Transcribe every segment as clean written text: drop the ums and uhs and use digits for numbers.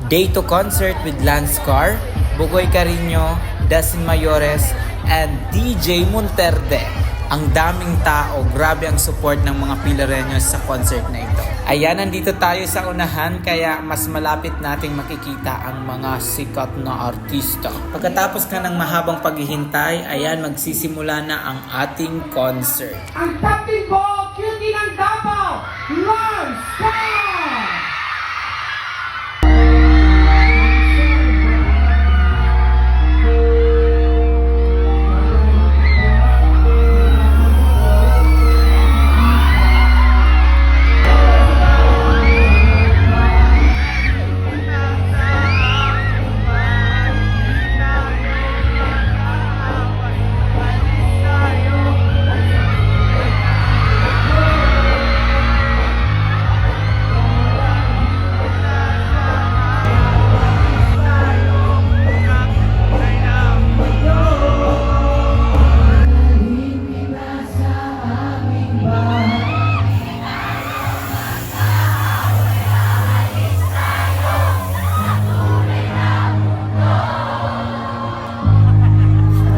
Day 2 concert with Lance Carr, Bugoy Carino, Dustin Mayores, and DJ Monterde. Ang daming tao, grabe ang support ng mga Pilareños sa concert na ito. Ayan, nandito tayo sa unahan kaya mas malapit nating makikita ang mga sikat na artista. Pagkatapos ka ng mahabang paghihintay, ayan, magsisimula na ang ating concert. Ang Captain Ball, cutie ng Davao, Lance Carr!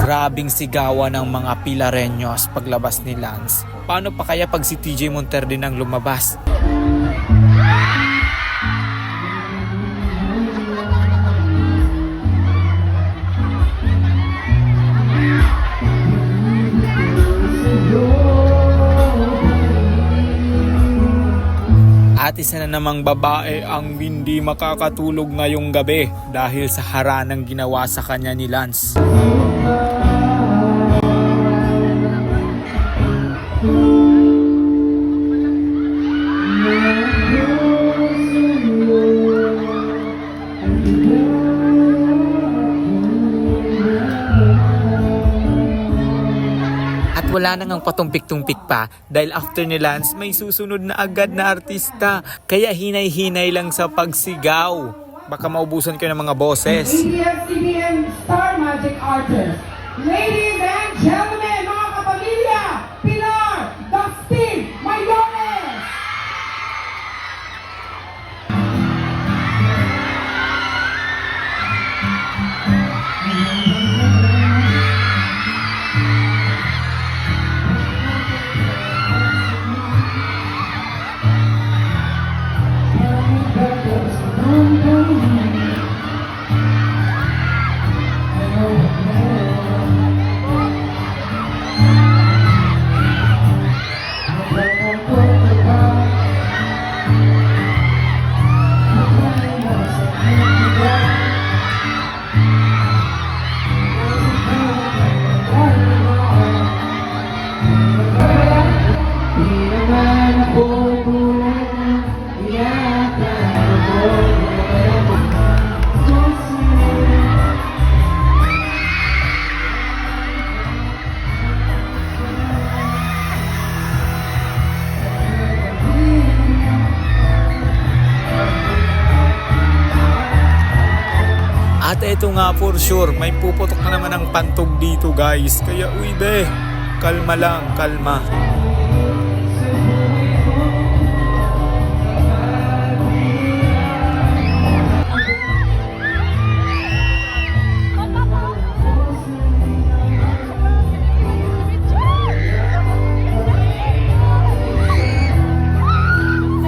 Grabing sigawan ng mga Pilareños paglabas ni Lance. Paano pa kaya pag si TJ Monterde nang lumabas? At isa na namang babae ang hindi makakatulog ngayong gabi dahil sa haranang ginawa sa kanya ni Lance. At wala na ngang patumpik-tumpik pa dahil after ni Lance may susunod na agad na artista. Kaya hinay-hinay lang sa pagsigaw. Baka maubusan kayo ng mga boses. ABS-CBN Star Magic Artist. Ladies and gentlemen, mga kapamilya, Pilar, Dustin, Mayores! At eto nga for sure, may puputok na naman ang pantog dito guys. Kaya uy be, kalma lang, kalma.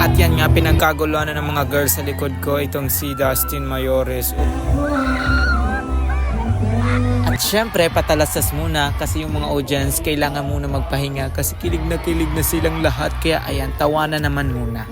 At yan nga, pinagkaguluhan na ng mga girls sa likod ko, itong si Dustin Mayores. At syempre, patalasas muna kasi yung mga audience kailangan muna magpahinga kasi kilig na silang lahat. Kaya ayan, tawanan naman muna.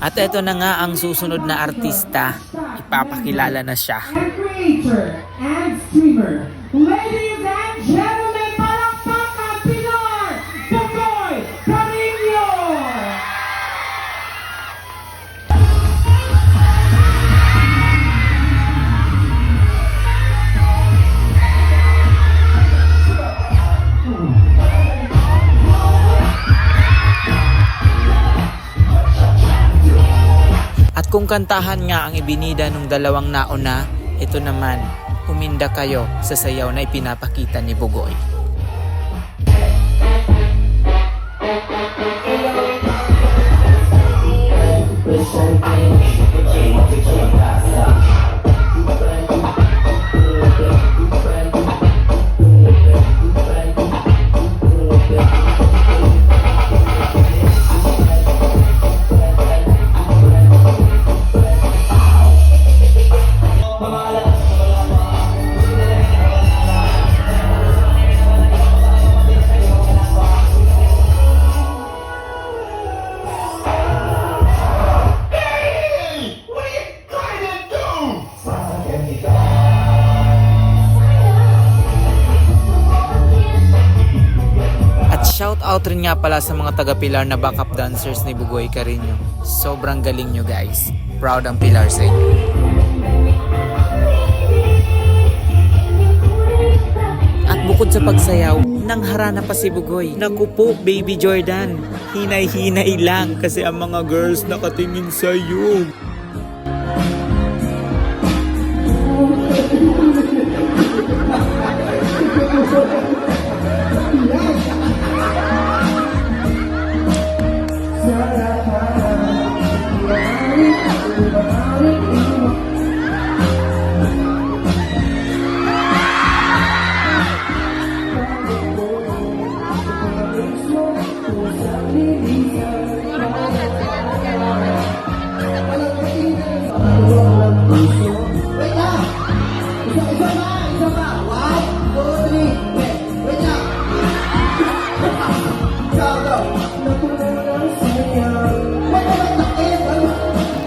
At ito na nga ang susunod na artista. Ipapakilala na siya. Creator and streamer, ladies and gentlemen, palakpakan Pilar, Bugoy Carino! kung kantahan nga ang ibinida ng dalawang nauna, ito naman, uminda kayo sa sayaw na ipinapakita ni Bugoy. Shout out rin nga pala sa mga taga-Pilar na backup dancers ni Bugoy Carino. Sobrang galing nyo guys. Proud ang Pilar sa inyo. At bukod sa pagsayaw, nangharana pa si Bugoy. Naku po, Baby Jordan. Hinay-hinay lang kasi ang mga girls nakatingin sa'yo.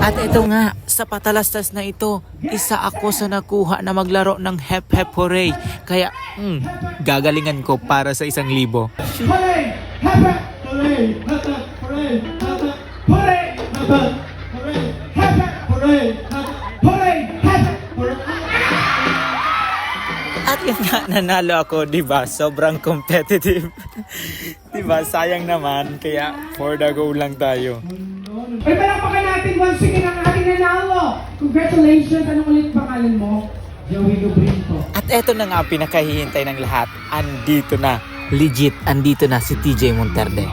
At ito nga, sa patalastas na ito, isa ako sa nakuha na maglaro ng Hep Hep Hooray. Kaya, gagalingan ko para sa 1,000. Hooray! Hep hep! Hooray! Hep hep! Hooray! Hep hep! Hooray! Hep hep! Hooray! Hep hep! Hooray! Hooray! Hep hep! Hooray! At yun nga, nanalo ako, diba? Sobrang competitive. Diba? Sayang naman, kaya for the go lang tayo. Ay, palakpakan natin once again ang ating nanalo. Congratulations! Anong ulit pangalan mo? Joey Lubrinto. At eto na nga ang pinakahihintay ng lahat. Andito na. Legit, andito na si TJ Monterde.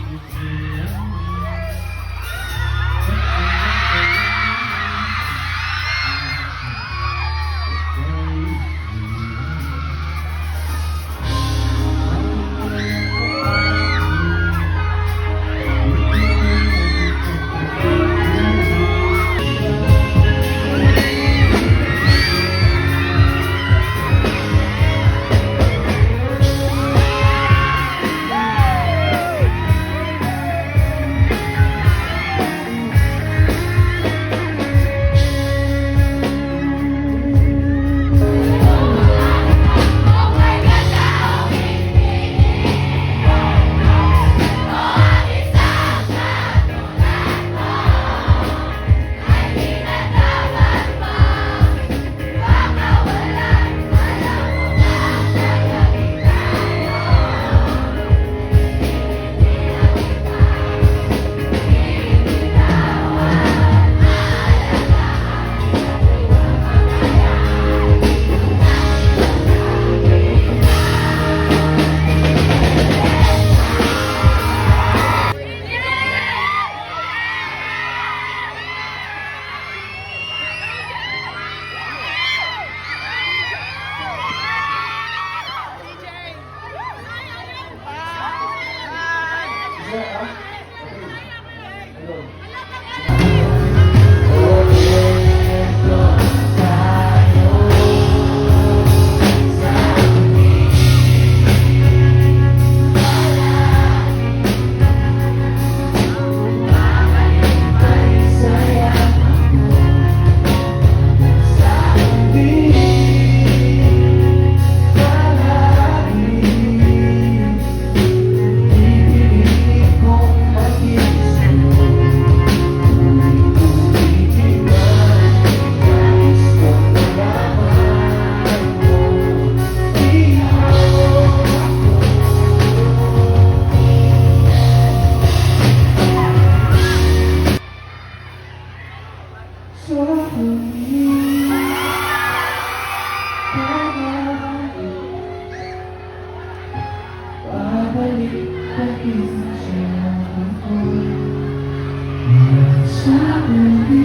Sa uli